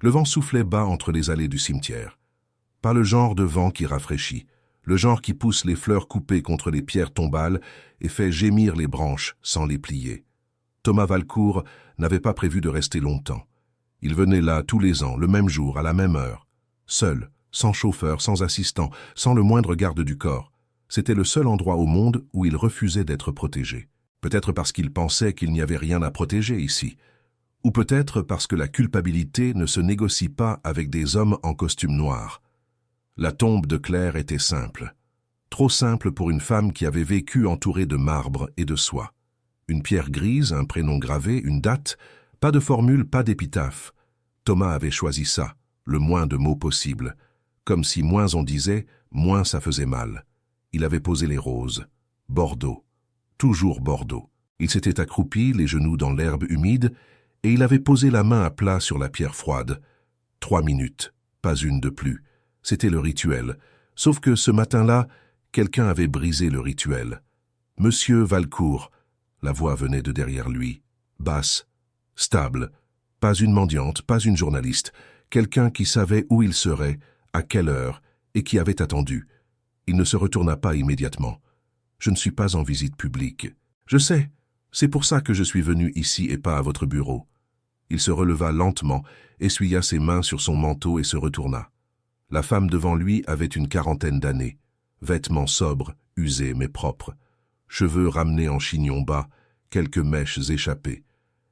Le vent soufflait bas entre les allées du cimetière. Pas le genre de vent qui rafraîchit, le genre qui pousse les fleurs coupées contre les pierres tombales et fait gémir les branches sans les plier. Thomas Valcourt n'avait pas prévu de rester longtemps. Il venait là tous les ans, le même jour, à la même heure. Seul, sans chauffeur, sans assistant, sans le moindre garde du corps. C'était le seul endroit au monde où il refusait d'être protégé. Peut-être parce qu'il pensait qu'il n'y avait rien à protéger ici. Ou peut-être parce que la culpabilité ne se négocie pas avec des hommes en costume noir. La tombe de Claire était simple. Trop simple pour une femme qui avait vécu entourée de marbre et de soie. Une pierre grise, un prénom gravé, une date, pas de formule, pas d'épitaphe. Thomas avait choisi ça, le moins de mots possible. Comme si moins on disait, moins ça faisait mal. Il avait posé les roses. Bordeaux. Toujours Bordeaux. Il s'était accroupi, les genoux dans l'herbe humide, et il avait posé la main à plat sur la pierre froide. 3 minutes, pas une de plus. C'était le rituel. Sauf que ce matin-là, quelqu'un avait brisé le rituel. Monsieur Valcourt. La voix venait de derrière lui. Basse, stable. Pas une mendiante, pas une journaliste. Quelqu'un qui savait où il serait, à quelle heure, et qui avait attendu. Il ne se retourna pas immédiatement. Je ne suis pas en visite publique. Je sais. C'est pour ça que je suis venu ici et pas à votre bureau. Il se releva lentement, essuya ses mains sur son manteau et se retourna. La femme devant lui avait une 40aine d'années. Vêtements sobres, usés mais propres. Cheveux ramenés en chignon bas, quelques mèches échappées.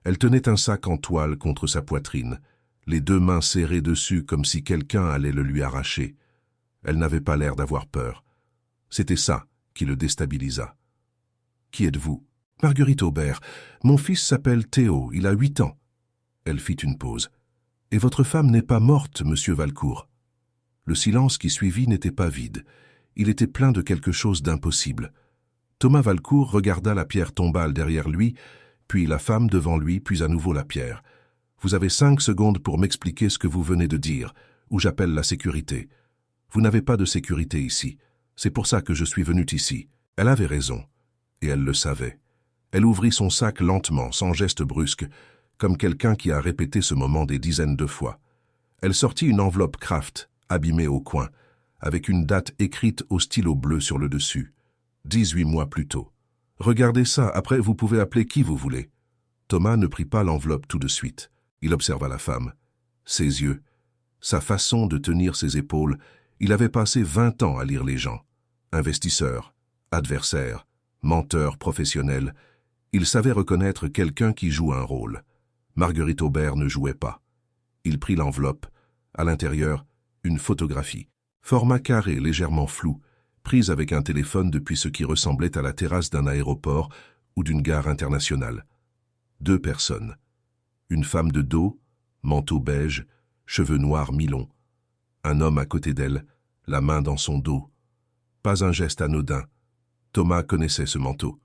Elle tenait un sac en toile contre sa poitrine, les 2 mains serrées dessus comme si quelqu'un allait le lui arracher. Elle n'avait pas l'air d'avoir peur. C'était ça qui le déstabilisa. « Qui êtes-vous »« Marguerite Aubert. Mon fils s'appelle Théo, il a 8 ans. » Elle fit une pause. « Et votre femme n'est pas morte, monsieur Valcourt ?» Le silence qui suivit n'était pas vide. Il était plein de quelque chose d'impossible. Thomas Valcourt regarda la pierre tombale derrière lui, puis la femme devant lui, puis à nouveau la pierre. « Vous avez 5 secondes pour m'expliquer ce que vous venez de dire, ou j'appelle la sécurité. Vous n'avez pas de sécurité ici. C'est pour ça que je suis venu ici. » Elle avait raison, et elle le savait. Elle ouvrit son sac lentement, sans geste brusque, comme quelqu'un qui a répété ce moment des dizaines de fois. Elle sortit une enveloppe Kraft, abîmée au coin, avec une date écrite au stylo bleu sur le dessus. 18 mois plus tôt. « Regardez ça, après vous pouvez appeler qui vous voulez. » Thomas ne prit pas l'enveloppe tout de suite. Il observa la femme. Ses yeux, sa façon de tenir ses épaules, il avait passé 20 ans à lire les gens. Investisseur, adversaire, menteur professionnel, il savait reconnaître quelqu'un qui joue un rôle. Marguerite Aubert ne jouait pas. Il prit l'enveloppe. À l'intérieur, une photographie. Format carré, légèrement flou, prise avec un téléphone depuis ce qui ressemblait à la terrasse d'un aéroport ou d'une gare internationale. 2 personnes. Une femme de dos, manteau beige, cheveux noirs mi-longs. Un homme à côté d'elle, la main dans son dos. Pas un geste anodin. Thomas connaissait ce manteau.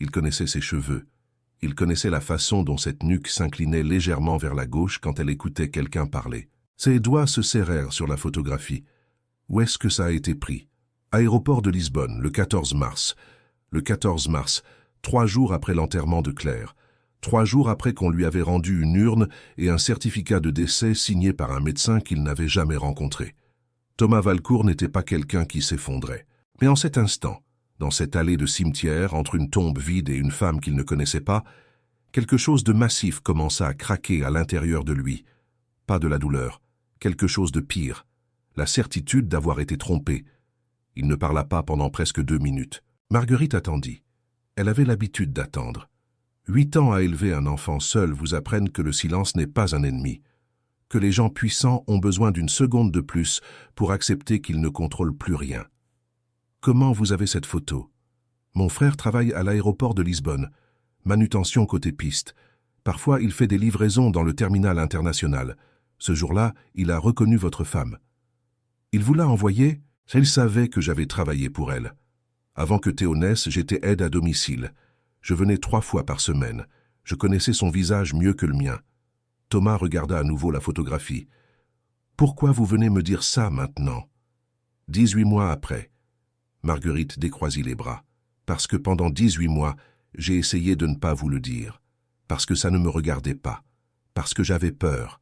Il connaissait ses cheveux. Il connaissait la façon dont cette nuque s'inclinait légèrement vers la gauche quand elle écoutait quelqu'un parler. Ses doigts se serrèrent sur la photographie. Où est-ce que ça a été pris? Aéroport de Lisbonne, le 14 mars. Le 14 mars, 3 jours après l'enterrement de Claire. 3 jours après qu'on lui avait rendu une urne et un certificat de décès signé par un médecin qu'il n'avait jamais rencontré. Thomas Valcourt n'était pas quelqu'un qui s'effondrait. Mais en cet instant, dans cette allée de cimetière, entre une tombe vide et une femme qu'il ne connaissait pas, quelque chose de massif commença à craquer à l'intérieur de lui. Pas de la douleur, quelque chose de pire, la certitude d'avoir été trompé. Il ne parla pas pendant presque 2 minutes. Marguerite attendit. Elle avait l'habitude d'attendre. 8 ans à élever un enfant seul vous apprennent que le silence n'est pas un ennemi, que les gens puissants ont besoin d'une seconde de plus pour accepter qu'ils ne contrôlent plus rien. Comment vous avez cette photo? Mon frère travaille à l'aéroport de Lisbonne, manutention côté piste. Parfois, il fait des livraisons dans le terminal international. Ce jour-là, il a reconnu votre femme. Il vous l'a envoyée? Elle savait que j'avais travaillé pour elle. Avant que Théo naisse, j'étais aide à domicile. Je venais 3 fois par semaine. Je connaissais son visage mieux que le mien. Thomas regarda à nouveau la photographie. « Pourquoi vous venez me dire ça maintenant ?» 18 mois après. Marguerite décroisit les bras. « Parce que pendant 18 mois, j'ai essayé de ne pas vous le dire. Parce que ça ne me regardait pas. Parce que j'avais peur.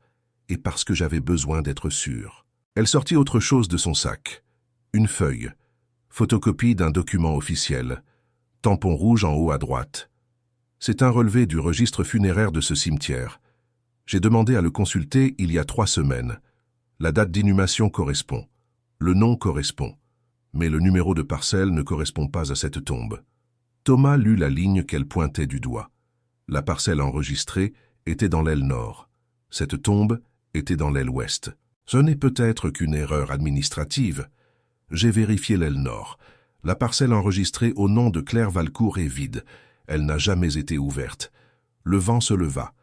et parce que j'avais besoin d'être sûr. Elle sortit autre chose de son sac. Une feuille. Photocopie d'un document officiel. Tampon rouge en haut à droite. C'est un relevé du registre funéraire de ce cimetière. J'ai demandé à le consulter il y a 3 semaines. La date d'inhumation correspond. Le nom correspond. Mais le numéro de parcelle ne correspond pas à cette tombe. Thomas lut la ligne qu'elle pointait du doigt. La parcelle enregistrée était dans l'aile nord. Cette tombe était dans l'aile ouest. Ce n'est peut-être qu'une erreur administrative. J'ai vérifié l'aile nord. La parcelle enregistrée au nom de Claire Valcourt est vide. Elle n'a jamais été ouverte. Le vent se leva.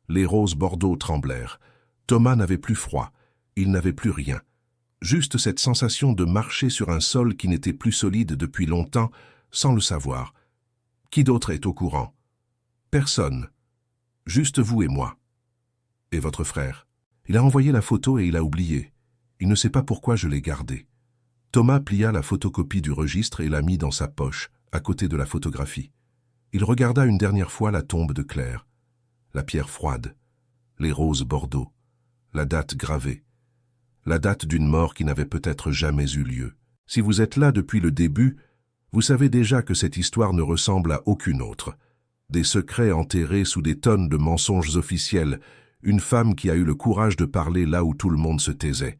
Les roses bordeaux tremblèrent. Thomas n'avait plus froid. Il n'avait plus rien. Juste cette sensation de marcher sur un sol qui n'était plus solide depuis longtemps, sans le savoir. Qui d'autre est au courant? Personne. Juste vous et moi. Et votre frère? Il a envoyé la photo et il a oublié. Il ne sait pas pourquoi je l'ai gardée. Thomas plia la photocopie du registre et la mit dans sa poche, à côté de la photographie. Il regarda une dernière fois la tombe de Claire. La pierre froide, les roses bordeaux, la date gravée. La date d'une mort qui n'avait peut-être jamais eu lieu. Si vous êtes là depuis le début, vous savez déjà que cette histoire ne ressemble à aucune autre. Des secrets enterrés sous des tonnes de mensonges officiels, une femme qui a eu le courage de parler là où tout le monde se taisait.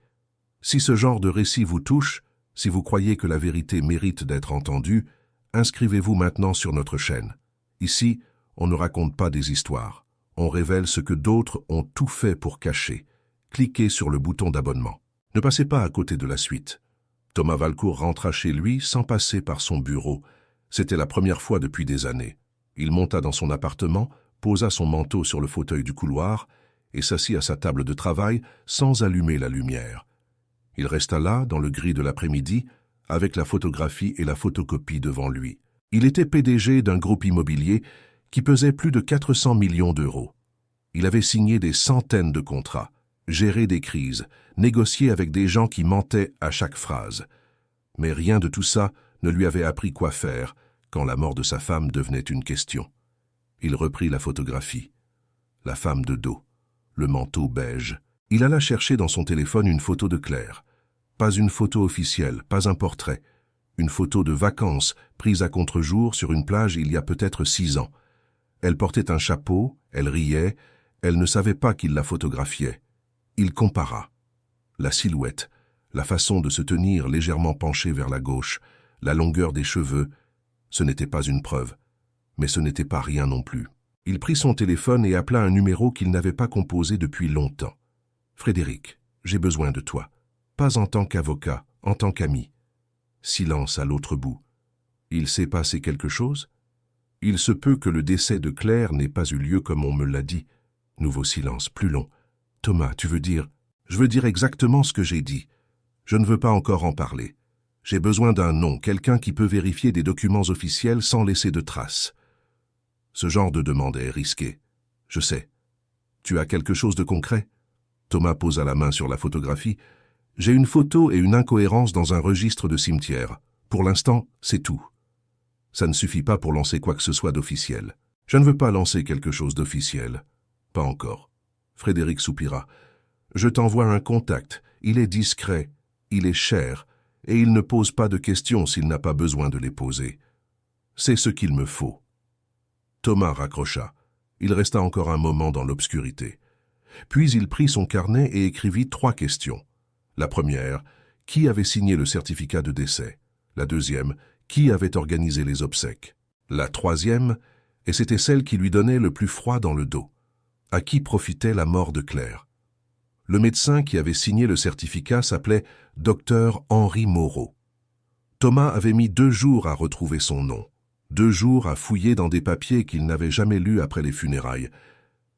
Si ce genre de récit vous touche, si vous croyez que la vérité mérite d'être entendue, inscrivez-vous maintenant sur notre chaîne. Ici, on ne raconte pas des histoires. On révèle ce que d'autres ont tout fait pour cacher. Cliquez sur le bouton d'abonnement. Ne passez pas à côté de la suite. Thomas Valcourt rentra chez lui sans passer par son bureau. C'était la première fois depuis des années. Il monta dans son appartement, posa son manteau sur le fauteuil du couloir et s'assit à sa table de travail sans allumer la lumière. Il resta là, dans le gris de l'après-midi, avec la photographie et la photocopie devant lui. Il était PDG d'un groupe immobilier qui pesait plus de 400 millions d'euros. Il avait signé des centaines de contrats, géré des crises, négocié avec des gens qui mentaient à chaque phrase. Mais rien de tout ça ne lui avait appris quoi faire quand la mort de sa femme devenait une question. Il reprit la photographie. La femme de dos, le manteau beige. Il alla chercher dans son téléphone une photo de Claire. Pas une photo officielle, pas un portrait. Une photo de vacances prise à contre-jour sur une plage il y a peut-être 6 ans. Elle portait un chapeau, elle riait, elle ne savait pas qu'il la photographiait. Il compara. La silhouette, la façon de se tenir légèrement penchée vers la gauche, la longueur des cheveux, ce n'était pas une preuve, mais ce n'était pas rien non plus. Il prit son téléphone et appela un numéro qu'il n'avait pas composé depuis longtemps. « Frédéric, j'ai besoin de toi. Pas en tant qu'avocat, en tant qu'ami. » Silence à l'autre bout. Il s'est passé quelque chose? Il se peut que le décès de Claire n'ait pas eu lieu comme on me l'a dit. Nouveau silence, plus long. Thomas, tu veux dire? Je veux dire exactement ce que j'ai dit. Je ne veux pas encore en parler. J'ai besoin d'un nom, quelqu'un qui peut vérifier des documents officiels sans laisser de traces. Ce genre de demande est risqué. Je sais. Tu as quelque chose de concret? Thomas posa la main sur la photographie. J'ai une photo et une incohérence dans un registre de cimetière. Pour l'instant, c'est tout. Ça ne suffit pas pour lancer quoi que ce soit d'officiel. Je ne veux pas lancer quelque chose d'officiel. Pas encore. Frédéric soupira. Je t'envoie un contact. Il est discret, il est cher, et il ne pose pas de questions s'il n'a pas besoin de les poser. C'est ce qu'il me faut. Thomas raccrocha. Il resta encore un moment dans l'obscurité. Puis il prit son carnet et écrivit 3 questions. La première, qui avait signé le certificat de décès? La deuxième, qui avait organisé les obsèques? La troisième, et c'était celle qui lui donnait le plus froid dans le dos. À qui profitait la mort de Claire? Le médecin qui avait signé le certificat s'appelait Dr Henri Moreau. Thomas avait mis 2 jours à retrouver son nom, 2 jours à fouiller dans des papiers qu'il n'avait jamais lus après les funérailles,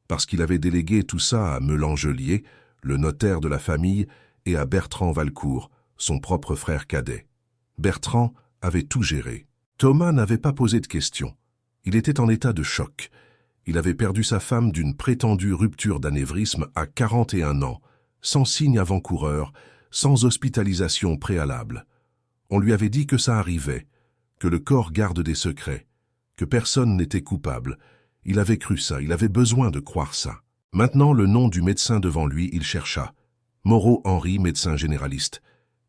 parce qu'il avait délégué tout ça à Melangelier, le notaire de la famille, et à Bertrand Valcourt, son propre frère cadet. Bertrand avait tout géré. Thomas n'avait pas posé de questions. Il était en état de choc. Il avait perdu sa femme d'une prétendue rupture d'anévrisme à 41 ans, sans signe avant-coureur, sans hospitalisation préalable. On lui avait dit que ça arrivait, que le corps garde des secrets, que personne n'était coupable. Il avait cru ça, il avait besoin de croire ça. Maintenant le nom du médecin devant lui, il chercha. Moreau Henri, médecin généraliste.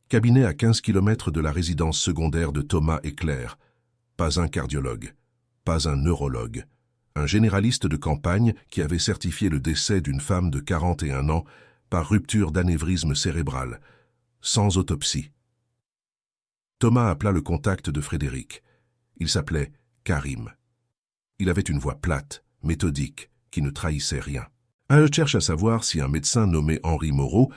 Cabinet à 15 km de la résidence secondaire de Thomas et Claire. Pas un cardiologue, pas un neurologue. Un généraliste de campagne qui avait certifié le décès d'une femme de 41 ans par rupture d'anévrisme cérébral, sans autopsie. Thomas appela le contact de Frédéric. Il s'appelait Karim. Il avait une voix plate, méthodique, qui ne trahissait rien. Je cherche à savoir si un médecin nommé Henri Moreau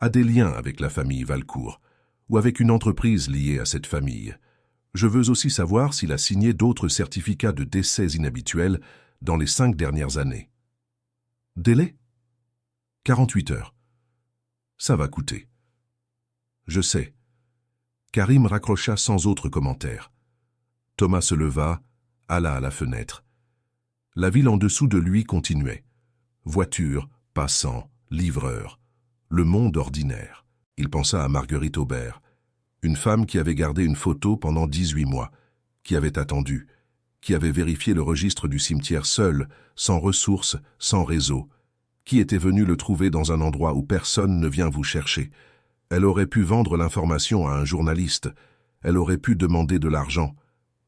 a des liens avec la famille Valcourt ou avec une entreprise liée à cette famille. Je veux aussi savoir s'il a signé d'autres certificats de décès inhabituels dans les 5 dernières années. Délai ? 48 heures. Ça va coûter. Je sais. Karim raccrocha sans autre commentaire. Thomas se leva, alla à la fenêtre. La ville en dessous de lui continuait. Voitures, passants, livreurs. Le monde ordinaire. Il pensa à Marguerite Aubert, une femme qui avait gardé une photo pendant 18 mois, qui avait attendu, qui avait vérifié le registre du cimetière seule, sans ressources, sans réseau, qui était venue le trouver dans un endroit où personne ne vient vous chercher. Elle aurait pu vendre l'information à un journaliste, elle aurait pu demander de l'argent.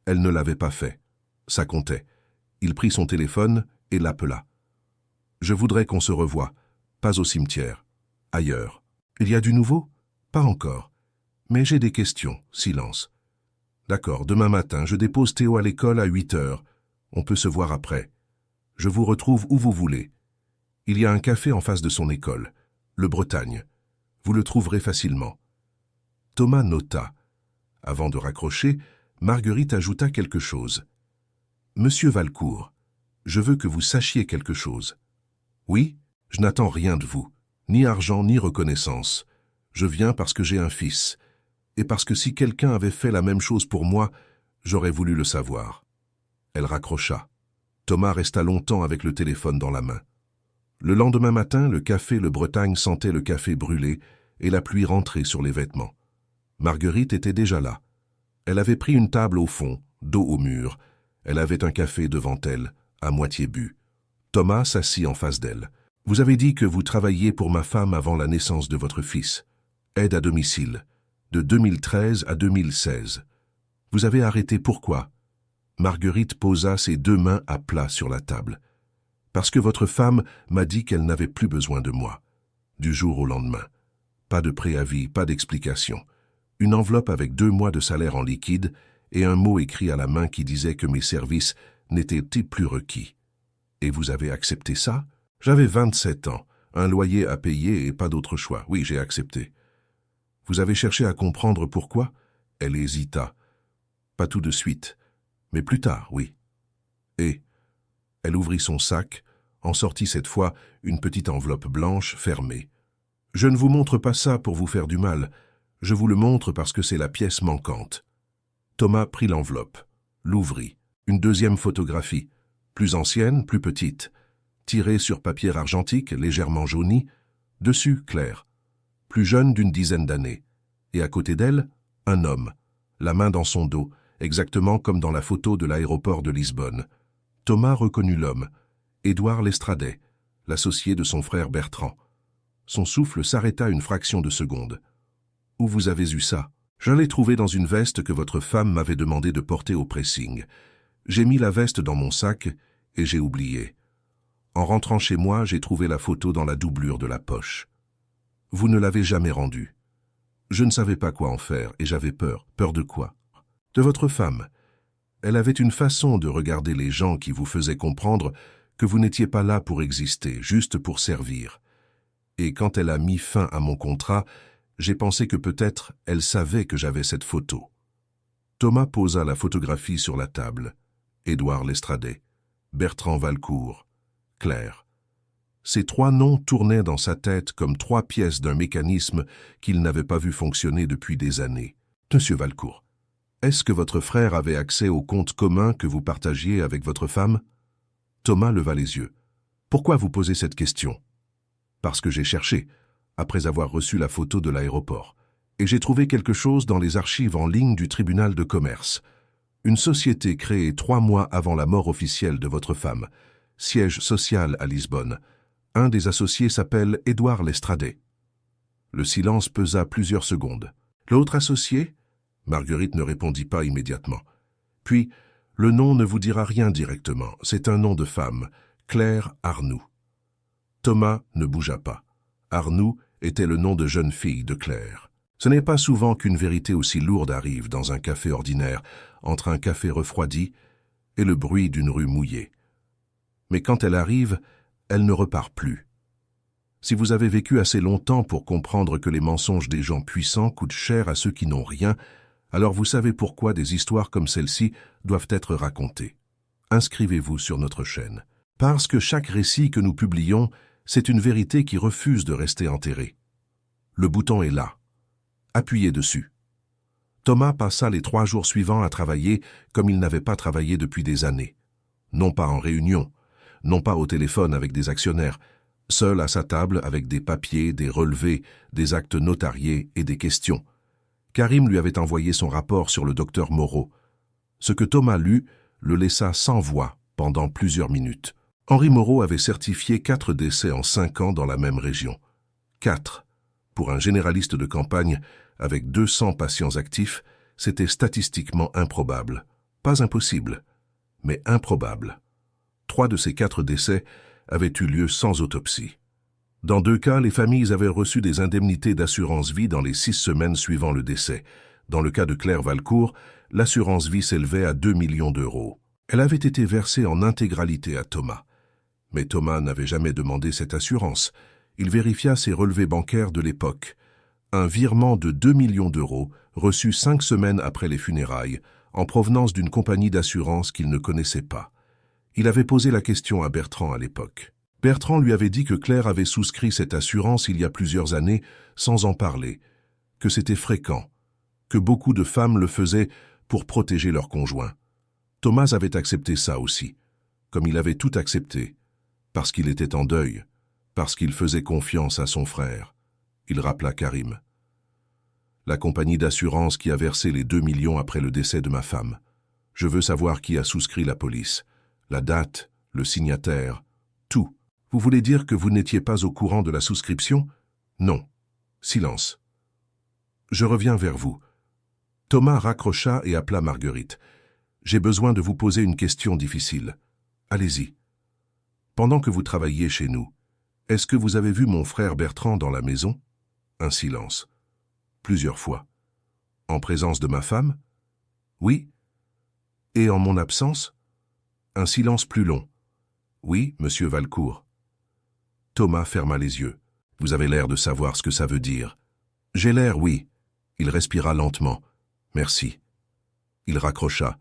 Elle ne l'avait pas fait. Ça comptait. Il prit son téléphone et l'appela. « Je voudrais qu'on se revoie, pas au cimetière, ailleurs. Il y a du nouveau ? Pas encore. Mais j'ai des questions. Silence. D'accord, demain matin, je dépose Théo à l'école à 8 heures. On peut se voir après. Je vous retrouve où vous voulez. Il y a un café en face de son école, le Bretagne. Vous le trouverez facilement. » Thomas nota. Avant de raccrocher, Marguerite ajouta quelque chose. « Monsieur Valcourt, je veux que vous sachiez quelque chose. Oui, je n'attends rien de vous, ni argent ni reconnaissance. Je viens parce que j'ai un fils, et parce que si quelqu'un avait fait la même chose pour moi, j'aurais voulu le savoir. » Elle raccrocha. Thomas resta longtemps avec le téléphone dans la main. Le lendemain matin, le café Le Bretagne sentait le café brûlé et la pluie rentrer sur les vêtements. Marguerite était déjà là. Elle avait pris une table au fond, dos au mur. Elle avait un café devant elle, à moitié bu. Thomas s'assit en face d'elle. « Vous avez dit que vous travailliez pour ma femme avant la naissance de votre fils. Aide à domicile, de 2013 à 2016. Vous avez arrêté pourquoi ?» Marguerite posa ses 2 mains à plat sur la table. « Parce que votre femme m'a dit qu'elle n'avait plus besoin de moi. » Du jour au lendemain. Pas de préavis, pas d'explication. Une enveloppe avec 2 mois de salaire en liquide et un mot écrit à la main qui disait que mes services n'étaient plus requis. Et vous avez accepté ça? J'avais 27 ans, un loyer à payer et pas d'autre choix. Oui, j'ai accepté. Vous avez cherché à comprendre pourquoi? Elle hésita. Pas tout de suite, mais plus tard, oui. Et elle ouvrit son sac, en sortit cette fois une petite enveloppe blanche fermée. Je ne vous montre pas ça pour vous faire du mal. Je vous le montre parce que c'est la pièce manquante. Thomas prit l'enveloppe, l'ouvrit. Une 2e photographie, plus ancienne, plus petite, tirée sur papier argentique, légèrement jauni, dessus Claire, plus jeune d'10 dizaine d'années, et à côté d'elle, un homme, la main dans son dos, exactement comme dans la photo de l'aéroport de Lisbonne. Thomas reconnut l'homme, Édouard Lestradet, l'associé de son frère Bertrand. Son souffle s'arrêta une fraction de seconde. « Où vous avez eu ça? Je l'ai trouvé dans une veste que votre femme m'avait demandé de porter au pressing. J'ai mis la veste dans mon sac et j'ai oublié. En rentrant chez moi, j'ai trouvé la photo dans la doublure de la poche. Vous ne l'avez jamais rendue. Je ne savais pas quoi en faire et j'avais peur. Peur de quoi? De votre femme. Elle avait une façon de regarder les gens qui vous faisait comprendre que vous n'étiez pas là pour exister, juste pour servir. Et quand elle a mis fin à mon contrat, j'ai pensé que peut-être elle savait que j'avais cette photo. » Thomas posa la photographie sur la table. Édouard Lestradet, Bertrand Valcourt, Claire. Ces 3 noms tournaient dans sa tête comme 3 pièces d'un mécanisme qu'il n'avait pas vu fonctionner depuis des années. « Monsieur Valcourt, est-ce que votre frère avait accès au compte commun que vous partagiez avec votre femme ?» Thomas leva les yeux. « Pourquoi vous posez cette question ?»« Parce que j'ai cherché, après avoir reçu la photo de l'aéroport, et j'ai trouvé quelque chose dans les archives en ligne du tribunal de commerce. Une société créée 3 mois avant la mort officielle de votre femme, siège social à Lisbonne, Un des associés s'appelle Édouard Lestrade. Le silence pesa plusieurs secondes. L'autre associé? Marguerite ne répondit pas immédiatement. Puis, le nom ne vous dira rien directement. C'est un nom de femme, Claire Arnoux. Thomas ne bougea pas. Arnoux était le nom de jeune fille de Claire. Ce n'est pas souvent qu'une vérité aussi lourde arrive dans un café ordinaire, entre un café refroidi et le bruit d'une rue mouillée. Mais quand elle arrive, elle ne repart plus. Si vous avez vécu assez longtemps pour comprendre que les mensonges des gens puissants coûtent cher à ceux qui n'ont rien, alors vous savez pourquoi des histoires comme celle-ci doivent être racontées. Inscrivez-vous sur notre chaîne. Parce que chaque récit que nous publions, c'est une vérité qui refuse de rester enterrée. Le bouton est là. Appuyez dessus. Thomas passa les 3 jours suivants à travailler comme il n'avait pas travaillé depuis des années. Non pas en réunion, non pas au téléphone avec des actionnaires, seul à sa table avec des papiers, des relevés, des actes notariés et des questions. Karim lui avait envoyé son rapport sur le docteur Moreau. Ce que Thomas lut le laissa sans voix pendant plusieurs minutes. Henri Moreau avait certifié 4 décès en 5 ans dans la même région. 4. Pour un généraliste de campagne, avec 200 patients actifs, c'était statistiquement improbable. Pas impossible, mais improbable. 3 de ces 4 décès avaient eu lieu sans autopsie. Dans 2 cas, les familles avaient reçu des indemnités d'assurance vie dans les 6 semaines suivant le décès. Dans le cas de Claire Valcourt, l'assurance vie s'élevait à 2 millions d'euros. Elle avait été versée en intégralité à Thomas. Mais Thomas n'avait jamais demandé cette assurance. Il vérifia ses relevés bancaires de l'époque. Un virement de 2 millions d'euros, reçu 5 semaines après les funérailles, en provenance d'une compagnie d'assurance qu'il ne connaissait pas. Il avait posé la question à Bertrand à l'époque. Bertrand lui avait dit que Claire avait souscrit cette assurance il y a plusieurs années, sans en parler, que c'était fréquent, que beaucoup de femmes le faisaient pour protéger leur conjoint. Thomas avait accepté ça aussi, comme il avait tout accepté, parce qu'il était en deuil, parce qu'il faisait confiance à son frère. Il rappela Karim. La compagnie d'assurance qui a versé les 2 millions après le décès de ma femme. Je veux savoir qui a souscrit la police, la date, le signataire, tout. Vous voulez dire que vous n'étiez pas au courant de la souscription? Non. Silence. Je reviens vers vous. Thomas raccrocha et appela Marguerite. J'ai besoin de vous poser une question difficile. Allez-y. Pendant que vous travailliez chez nous, est-ce que vous avez vu mon frère Bertrand dans la maison? Un silence. Plusieurs fois. En présence de ma femme? Oui. Et en mon absence? Un silence plus long. Oui, monsieur Valcourt. Thomas ferma les yeux. Vous avez l'air de savoir ce que ça veut dire. J'ai l'air, oui. Il respira lentement. Merci. Il raccrocha.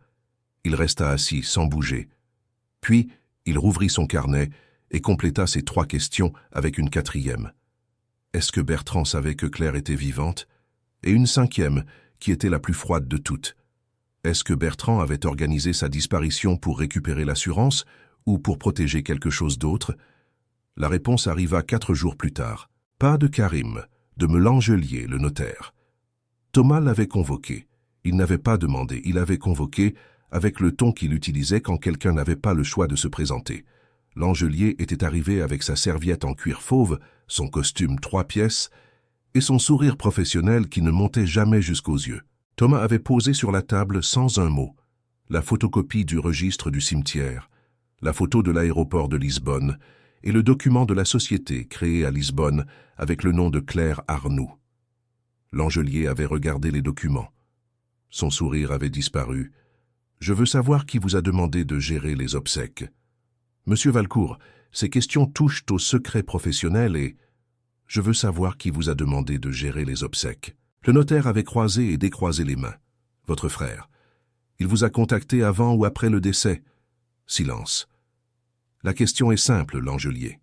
Il resta assis, sans bouger. Puis, il rouvrit son carnet et compléta ses 3 questions avec une 4e. Est-ce que Bertrand savait que Claire était vivante? Et une 5e, qui était la plus froide de toutes. Est-ce que Bertrand avait organisé sa disparition pour récupérer l'assurance ou pour protéger quelque chose d'autre? La réponse arriva 4 jours plus tard. Pas de Karim, de Melangelier, le notaire. Thomas l'avait convoqué. Il n'avait pas demandé, il avait convoqué avec le ton qu'il utilisait quand quelqu'un n'avait pas le choix de se présenter. Langelier était arrivé avec sa serviette en cuir fauve, son costume 3 pièces et son sourire professionnel qui ne montait jamais jusqu'aux yeux. Thomas avait posé sur la table sans un mot la photocopie du registre du cimetière, la photo de l'aéroport de Lisbonne et le document de la société créée à Lisbonne avec le nom de Claire Arnoux. Langelier avait regardé les documents. Son sourire avait disparu. « Je veux savoir qui vous a demandé de gérer les obsèques. » « Monsieur Valcourt, ces questions touchent au secret professionnel et... Je veux savoir qui vous a demandé de gérer les obsèques. » Le notaire avait croisé et décroisé les mains. « Votre frère. Il vous a contacté avant ou après le décès. » Silence. « La question est simple, Langelier.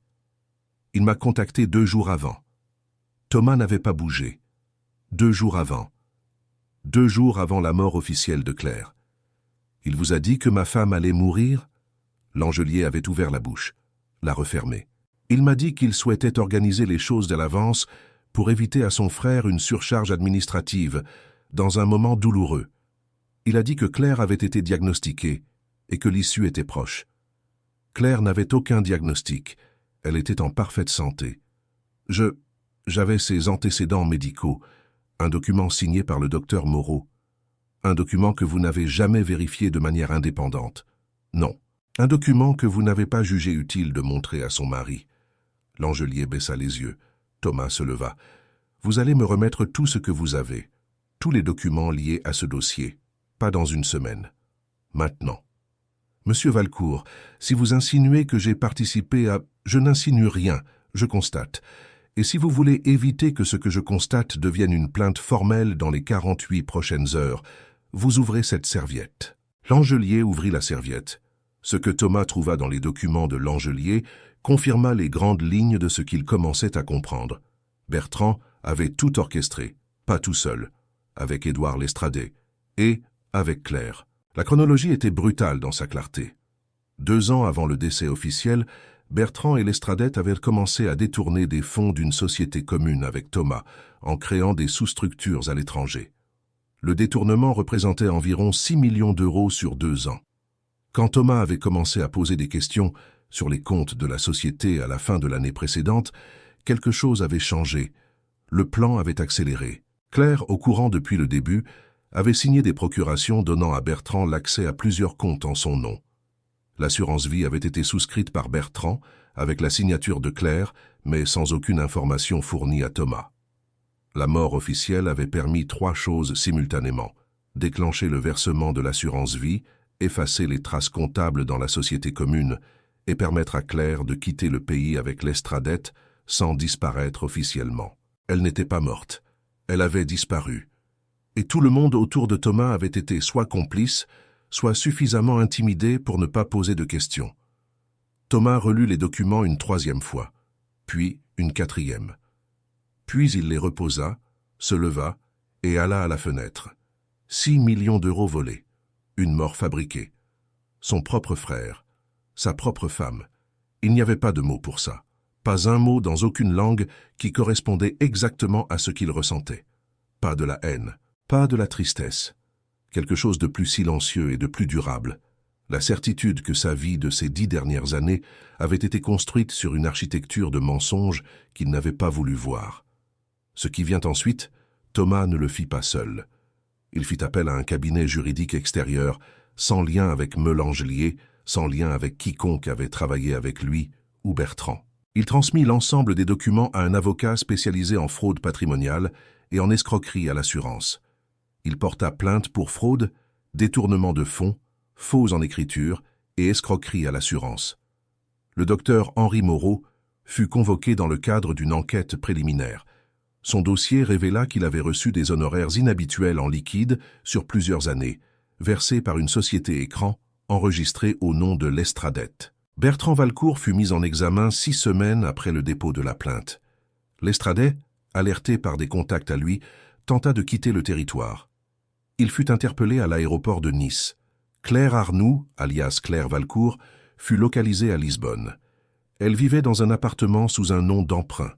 Il m'a contacté 2 jours avant. » Thomas n'avait pas bougé. 2 jours avant. 2 jours avant la mort officielle de Claire. « Il vous a dit que ma femme allait mourir ?» Langelier avait ouvert la bouche, la refermée. « Il m'a dit qu'il souhaitait organiser les choses à l'avance pour éviter à son frère une surcharge administrative dans un moment douloureux. Il a dit que Claire avait été diagnostiquée et que l'issue était proche. Claire n'avait aucun diagnostic. Elle était en parfaite santé. J'avais ses antécédents médicaux, un document signé par le docteur Moreau. Un document que vous n'avez jamais vérifié de manière indépendante. Non. Un document que vous n'avez pas jugé utile de montrer à son mari. Langelier baissa les yeux. Thomas se leva. Vous allez me remettre tout ce que vous avez. Tous les documents liés à ce dossier. Pas dans une semaine. Maintenant. Monsieur Valcourt, si vous insinuez que j'ai participé à... Je n'insinue rien, je constate. Et si vous voulez éviter que ce que je constate devienne une plainte formelle dans les 48 prochaines heures, vous ouvrez cette serviette. Langelier ouvrit la serviette. Ce que Thomas trouva dans les documents de Langelier confirma les grandes lignes de ce qu'il commençait à comprendre. Bertrand avait tout orchestré, pas tout seul, avec Édouard Lestradet et avec Claire. La chronologie était brutale dans sa clarté. 2 ans avant le décès officiel, Bertrand et Lestradet avaient commencé à détourner des fonds d'une société commune avec Thomas, en créant des sous-structures à l'étranger. Le détournement représentait environ 6 millions d'euros sur 2 ans. Quand Thomas avait commencé à poser des questions sur les comptes de la société à la fin de l'année précédente, quelque chose avait changé. Le plan avait accéléré. Claire, au courant depuis le début, avait signé des procurations donnant à Bertrand l'accès à plusieurs comptes en son nom. L'assurance vie avait été souscrite par Bertrand, avec la signature de Claire, mais sans aucune information fournie à Thomas. La mort officielle avait permis 3 choses simultanément: déclencher le versement de l'assurance vie, effacer les traces comptables dans la société commune et permettre à Claire de quitter le pays avec Lestradet sans disparaître officiellement. Elle n'était pas morte, elle avait disparu. Et tout le monde autour de Thomas avait été soit complice, soit suffisamment intimidé pour ne pas poser de questions. Thomas relut les documents une 3e fois, puis une 4e. Puis il les reposa, se leva et alla à la fenêtre. 6 millions d'euros volés, une mort fabriquée, son propre frère, sa propre femme. Il n'y avait pas de mot pour ça, pas un mot dans aucune langue qui correspondait exactement à ce qu'il ressentait. Pas de la haine, pas de la tristesse. Quelque chose de plus silencieux et de plus durable. La certitude que sa vie de ces 10 dernières années avait été construite sur une architecture de mensonges qu'il n'avait pas voulu voir. Ce qui vient ensuite, Thomas ne le fit pas seul. Il fit appel à un cabinet juridique extérieur, sans lien avec Langelier, sans lien avec quiconque avait travaillé avec lui ou Bertrand. Il transmit l'ensemble des documents à un avocat spécialisé en fraude patrimoniale et en escroquerie à l'assurance. Il porta plainte pour fraude, détournement de fonds, faux en écriture et escroquerie à l'assurance. Le docteur Henri Moreau fut convoqué dans le cadre d'une enquête préliminaire. Son dossier révéla qu'il avait reçu des honoraires inhabituels en liquide sur plusieurs années, versés par une société écran enregistrée au nom de Lestradet. Bertrand Valcourt fut mis en examen 6 semaines après le dépôt de la plainte. Lestradet, alerté par des contacts à lui, tenta de quitter le territoire. Il fut interpellé à l'aéroport de Nice. Claire Arnoux, alias Claire Valcourt, fut localisée à Lisbonne. Elle vivait dans un appartement sous un nom d'emprunt.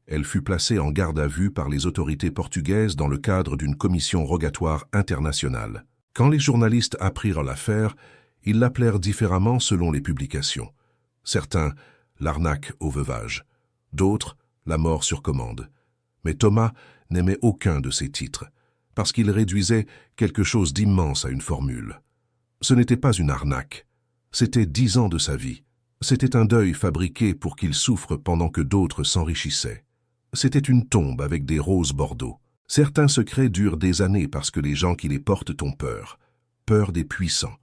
Elle fut placée en garde à vue par les autorités portugaises dans le cadre d'une commission rogatoire internationale. Quand les journalistes apprirent l'affaire, ils l'appelèrent différemment selon les publications. Certains, l'arnaque au veuvage. D'autres, la mort sur commande. Mais Thomas n'aimait aucun de ces titres, parce qu'il réduisait quelque chose d'immense à une formule. Ce n'était pas une arnaque, c'était 10 ans de sa vie. C'était un deuil fabriqué pour qu'il souffre pendant que d'autres s'enrichissaient. C'était une tombe avec des roses bordeaux. Certains secrets durent des années parce que les gens qui les portent ont peur. Peur des puissants,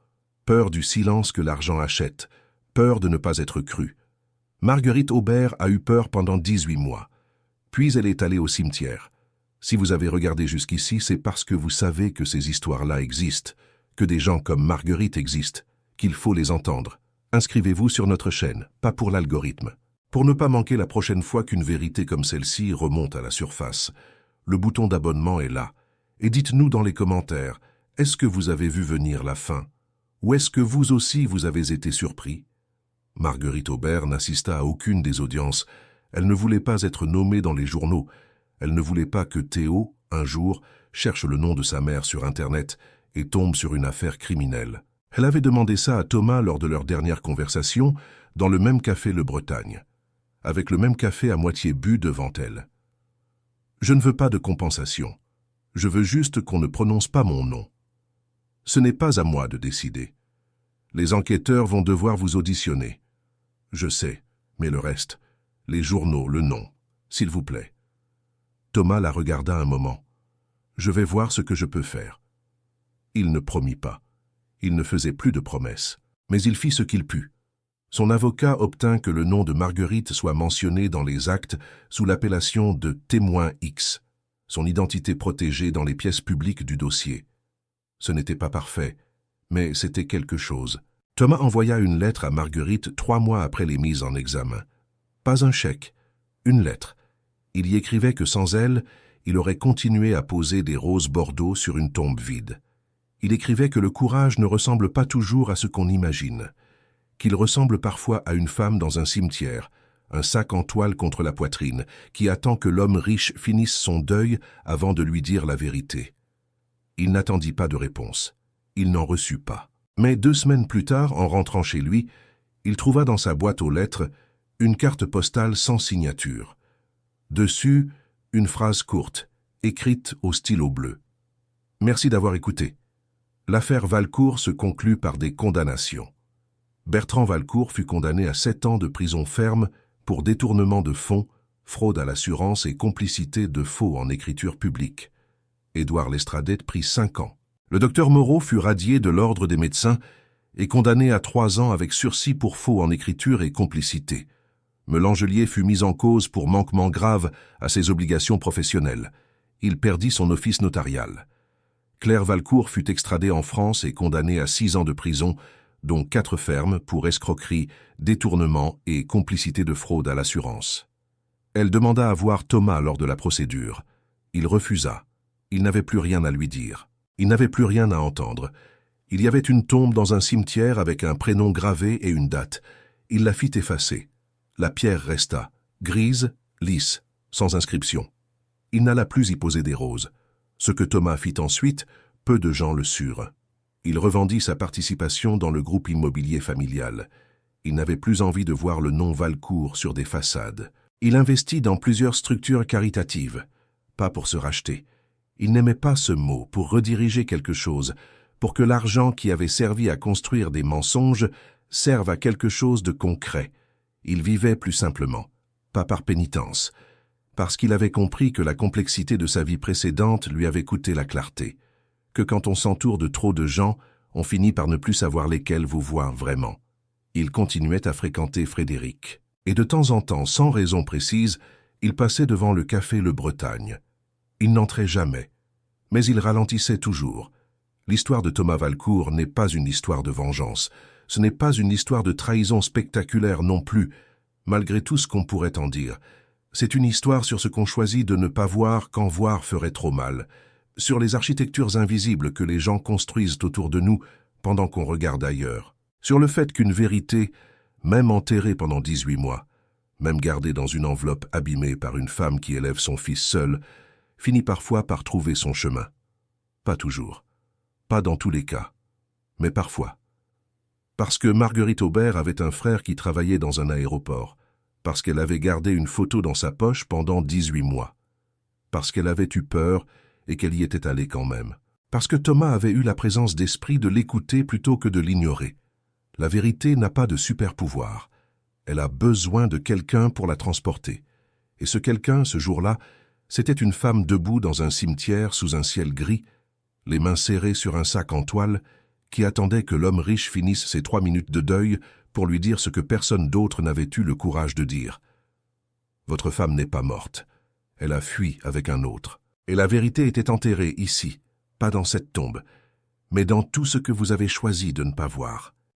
peur du silence que l'argent achète, peur de ne pas être crue. Marguerite Aubert a eu peur pendant 18 mois. Puis elle est allée au cimetière. Si vous avez regardé jusqu'ici, c'est parce que vous savez que ces histoires-là existent, que des gens comme Marguerite existent, qu'il faut les entendre. Inscrivez-vous sur notre chaîne, pas pour l'algorithme. Pour ne pas manquer la prochaine fois qu'une vérité comme celle-ci remonte à la surface, le bouton d'abonnement est là. Et dites-nous dans les commentaires, est-ce que vous avez vu venir la fin? Ou est-ce que vous aussi vous avez été surpris? Marguerite Aubert n'assista à aucune des audiences. Elle ne voulait pas être nommée dans les journaux. Elle ne voulait pas que Théo, un jour, cherche le nom de sa mère sur Internet et tombe sur une affaire criminelle. Elle avait demandé ça à Thomas lors de leur dernière conversation, dans le même café Le Bretagne. avec le même café à moitié bu devant elle. « Je ne veux pas de compensation. Je veux juste qu'on ne prononce pas mon nom. Ce n'est pas à moi de décider. Les enquêteurs vont devoir vous auditionner. Je sais, mais le reste, les journaux, le nom, s'il vous plaît. » Thomas la regarda un moment. « Je vais voir ce que je peux faire. » Il ne promit pas. Il ne faisait plus de promesses. Mais il fit ce qu'il put. Son avocat obtint que le nom de Marguerite soit mentionné dans les actes sous l'appellation de témoin X, son identité protégée dans les pièces publiques du dossier. Ce n'était pas parfait, mais c'était quelque chose. Thomas envoya une lettre à Marguerite 3 mois après les mises en examen. Pas un chèque, une lettre. Il y écrivait que sans elle, il aurait continué à poser des roses bordeaux sur une tombe vide. Il écrivait que le courage ne ressemble pas toujours à ce qu'on imagine, qu'il ressemble parfois à une femme dans un cimetière, un sac en toile contre la poitrine, qui attend que l'homme riche finisse son deuil avant de lui dire la vérité. Il n'attendit pas de réponse. Il n'en reçut pas. Mais 2 semaines plus tard, en rentrant chez lui, il trouva dans sa boîte aux lettres une carte postale sans signature. Dessus, une phrase courte, écrite au stylo bleu. « Merci d'avoir écouté. L'affaire Valcourt se conclut par des condamnations. Bertrand Valcourt fut condamné à 7 ans de prison ferme pour détournement de fonds, fraude à l'assurance et complicité de faux en écriture publique. Édouard Lestradet prit 5 ans. Le docteur Moreau fut radié de l'ordre des médecins et condamné à 3 ans avec sursis pour faux en écriture et complicité. Melangelier fut mis en cause pour manquement grave à ses obligations professionnelles. Il perdit son office notarial. Claire Valcourt fut extradée en France et condamnée à 6 ans de prison, dont 4 fermes pour escroquerie, détournement et complicité de fraude à l'assurance. Elle demanda à voir Thomas lors de la procédure. Il refusa. Il n'avait plus rien à lui dire. Il n'avait plus rien à entendre. Il y avait une tombe dans un cimetière avec un prénom gravé et une date. Il la fit effacer. La pierre resta, grise, lisse, sans inscription. Il n'alla plus y poser des roses. Ce que Thomas fit ensuite, peu de gens le surent. Il revendit sa participation dans le groupe immobilier familial. Il n'avait plus envie de voir le nom Valcourt sur des façades. Il investit dans plusieurs structures caritatives, pas pour se racheter. Il n'aimait pas ce mot pour rediriger quelque chose, pour que l'argent qui avait servi à construire des mensonges serve à quelque chose de concret. Il vivait plus simplement, pas par pénitence, parce qu'il avait compris que la complexité de sa vie précédente lui avait coûté la clarté, que quand on s'entoure de trop de gens, on finit par ne plus savoir lesquels vous voir vraiment. Il continuait à fréquenter Frédéric, et de temps en temps, sans raison précise, il passait devant le café Le Bretagne. Il n'entrait jamais, mais il ralentissait toujours. L'histoire de Thomas Valcourt n'est pas une histoire de vengeance, ce n'est pas une histoire de trahison spectaculaire non plus, malgré tout ce qu'on pourrait en dire. C'est une histoire sur ce qu'on choisit de ne pas voir quand voir ferait trop mal, sur les architectures invisibles que les gens construisent autour de nous pendant qu'on regarde ailleurs, sur le fait qu'une vérité, même enterrée pendant 18 mois, même gardée dans une enveloppe abîmée par une femme qui élève son fils seule, finit parfois par trouver son chemin. Pas toujours, pas dans tous les cas, mais parfois. Parce que Marguerite Aubert avait un frère qui travaillait dans un aéroport, parce qu'elle avait gardé une photo dans sa poche pendant 18 mois, parce qu'elle avait eu peur et qu'elle y était allée quand même, parce que Thomas avait eu la présence d'esprit de l'écouter plutôt que de l'ignorer. La vérité n'a pas de super-pouvoir. Elle a besoin de quelqu'un pour la transporter. Et ce quelqu'un, ce jour-là, c'était une femme debout dans un cimetière sous un ciel gris, les mains serrées sur un sac en toile, qui attendait que l'homme riche finisse ses 3 minutes de deuil pour lui dire ce que personne d'autre n'avait eu le courage de dire. Votre femme n'est pas morte. Elle a fui avec un autre. Et la vérité était enterrée ici, pas dans cette tombe, mais dans tout ce que vous avez choisi de ne pas voir.